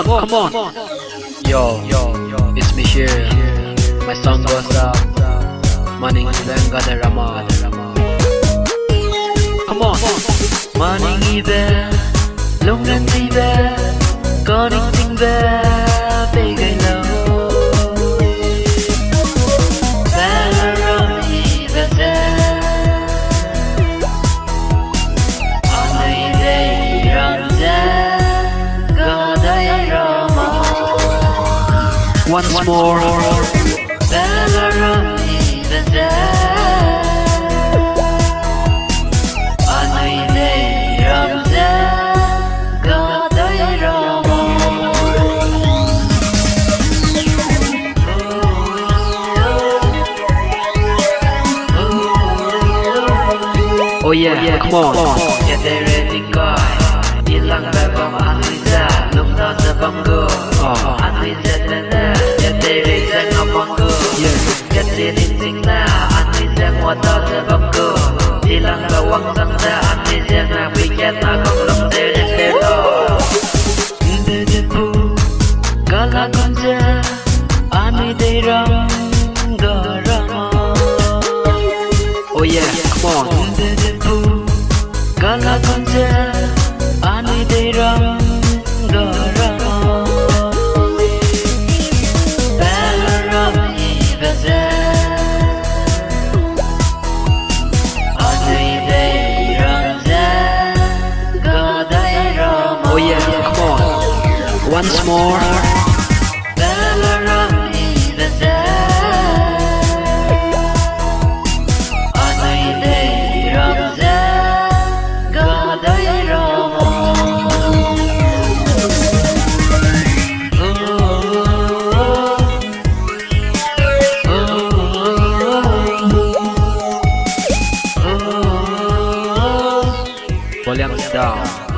come on. Yo, it's me here. My song goes up. Maning ibe gada rama. Come on. Maning ibe, lungran ibe, koning tingbe, begay lo. Balaram ibe se. Anay day ramze, gaday rama. Once more. Balaram ibe se. Anay day ramze, gaday rama. Oh yeah, come on. Yeah, they're ready, guy. Ilang bebang anliza, lumna sa banggo. Anliza na na, yeah, they're ready sa banggo. Yeah, they're na, anliza wata sa banggo. Ilang bawang samda, anliza na weekend na kong lumder na pero. Hindi depu, kala kunja, ani day ram garama. Oh yeah, come on. Kala kunja, ani day ram garama. Balaram ibe se. Ani day ramze, gaday rama. Oh yeah, come on. Once more. Balaram ibe se. Ani day ramze, gaday rama. Volume down.